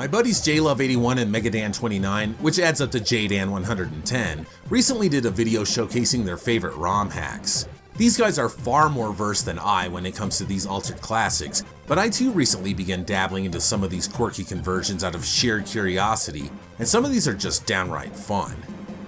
My buddies JLuv81 and MEGADAN29, which adds up to JDan110, recently did a video showcasing their favorite ROM hacks. These guys are far more versed than I when it comes to these altered classics, but I too recently began dabbling into some of these quirky conversions out of sheer curiosity, and some of these are just downright fun.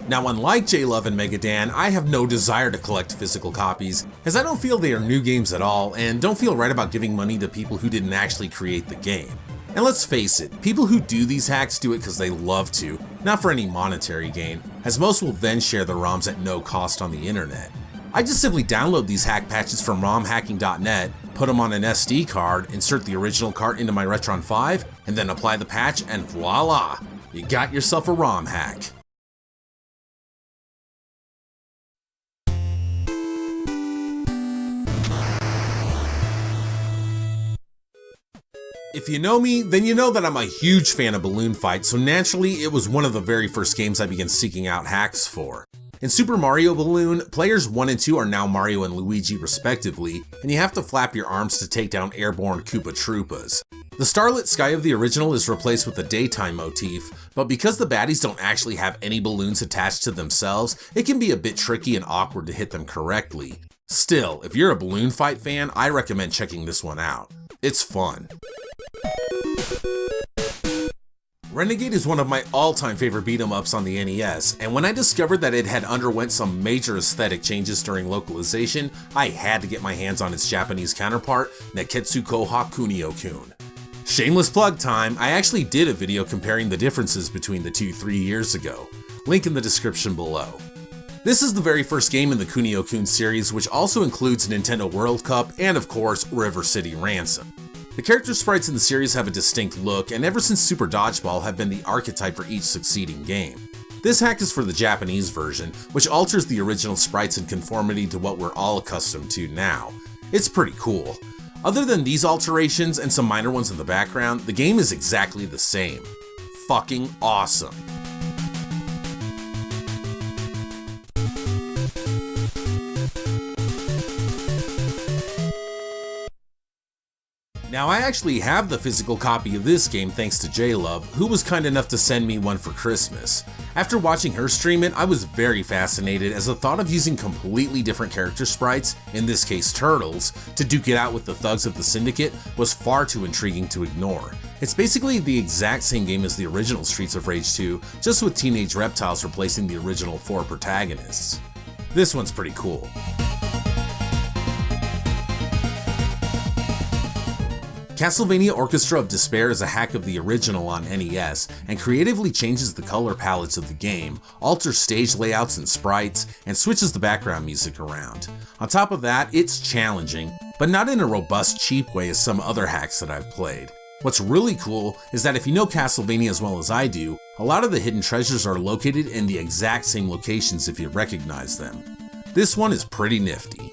Now, unlike JLuv and Megadan, I have no desire to collect physical copies, as I don't feel they are new games at all, and don't feel right about giving money to people who didn't actually create the game. And let's face it, people who do these hacks do it because they love to, not for any monetary gain, as most will then share the ROMs at no cost on the internet. I just simply download these hack patches from romhacking.net, put them on an SD card, insert the original cart into my Retron 5, and then apply the patch, and voila! You got yourself a ROM hack. If you know me, then you know that I'm a huge fan of balloon fights, so naturally it was one of the very first games I began seeking out hacks for. In Super Mario Balloon, players 1 and 2 are now Mario and Luigi respectively, and you have to flap your arms to take down airborne Koopa Troopas. The starlit sky of the original is replaced with a daytime motif, but because the baddies don't actually have any balloons attached to themselves, it can be a bit tricky and awkward to hit them correctly. Still, if you're a balloon fight fan, I recommend checking this one out. It's fun. Renegade is one of my all-time favorite beat-em-ups on the NES, and when I discovered that it had underwent some major aesthetic changes during localization, I had to get my hands on its Japanese counterpart, Neketsu Koha Kunio-kun. Shameless plug time, I actually did a video comparing the differences between the two 3 years ago. Link in the description below. This is the very first game in the Kunio-kun series, which also includes Nintendo World Cup and of course River City Ransom. The character sprites in the series have a distinct look, and ever since Super Dodgeball have been the archetype for each succeeding game. This hack is for the Japanese version, which alters the original sprites in conformity to what we're all accustomed to now. It's pretty cool. Other than these alterations and some minor ones in the background, the game is exactly the same. Fucking awesome. Now, I actually have the physical copy of this game thanks to JLuv, who was kind enough to send me one for Christmas. After watching her stream it, I was very fascinated, as the thought of using completely different character sprites, in this case turtles, to duke it out with the thugs of the Syndicate was far too intriguing to ignore. It's basically the exact same game as the original Streets of Rage 2, just with teenage reptiles replacing the original 4 protagonists. This one's pretty cool. Castlevania Orchestra of Despair is a hack of the original on NES, and creatively changes the color palettes of the game, alters stage layouts and sprites, and switches the background music around. On top of that, it's challenging, but not in a robust, cheap way as some other hacks that I've played. What's really cool is that if you know Castlevania as well as I do, a lot of the hidden treasures are located in the exact same locations if you recognize them. This one is pretty nifty.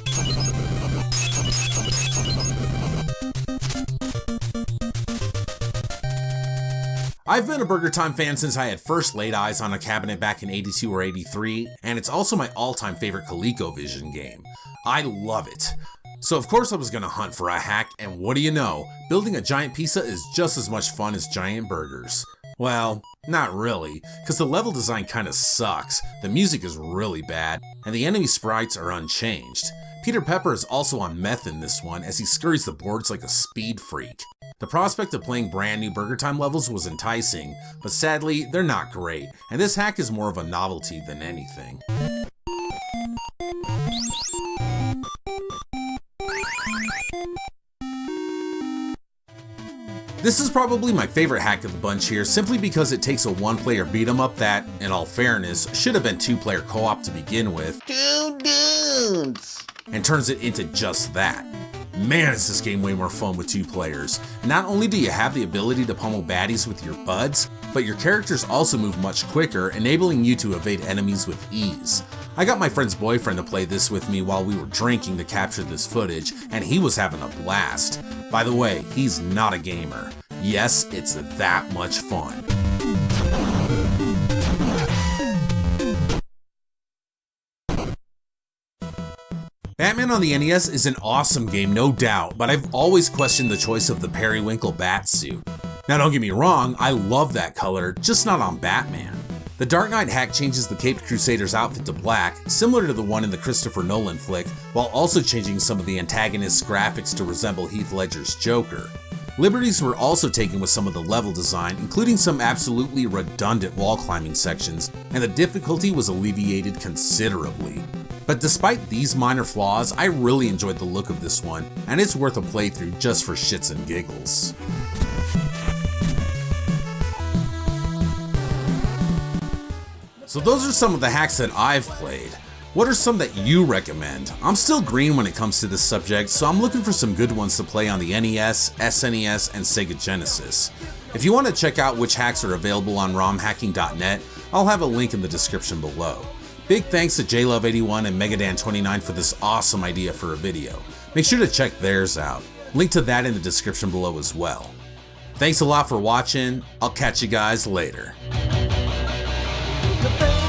I've been a Burger Time fan since I had first laid eyes on a cabinet back in '82 or '83, and it's also my all-time favorite ColecoVision game. I love it. So of course I was gonna hunt for a hack, and what do you know, building a giant pizza is just as much fun as giant burgers. Well, not really, because the level design kinda sucks, the music is really bad, and the enemy sprites are unchanged. Peter Pepper is also on meth in this one, as he scurries the boards like a speed freak. The prospect of playing brand new Burger Time levels was enticing, but sadly, they're not great, and this hack is more of a novelty than anything. This is probably my favorite hack of the bunch here, simply because it takes a one-player beat-em-up that, in all fairness, should have been two-player co-op to begin with, two dudes, and turns it into just that. Man, is this game way more fun with 2 players. Not only do you have the ability to pummel baddies with your buds, but your characters also move much quicker, enabling you to evade enemies with ease. I got my friend's boyfriend to play this with me while we were drinking to capture this footage, and he was having a blast. By the way, he's not a gamer. Yes, it's that much fun. Batman on the NES is an awesome game, no doubt, but I've always questioned the choice of the Periwinkle Batsuit. Now don't get me wrong, I love that color, just not on Batman. The Dark Knight hack changes the Caped Crusader's outfit to black, similar to the one in the Christopher Nolan flick, while also changing some of the antagonist's graphics to resemble Heath Ledger's Joker. Liberties were also taken with some of the level design, including some absolutely redundant wall climbing sections, and the difficulty was alleviated considerably. But despite these minor flaws, I really enjoyed the look of this one, and it's worth a playthrough just for shits and giggles. So those are some of the hacks that I've played. What are some that you recommend? I'm still green when it comes to this subject, so I'm looking for some good ones to play on the NES, SNES, and Sega Genesis. If you want to check out which hacks are available on romhacking.net, I'll have a link in the description below. Big thanks to JLuv81 and MEGADAN29 for this awesome idea for a video. Make sure to check theirs out. Link to that in the description below as well. Thanks a lot for watching. I'll catch you guys later. The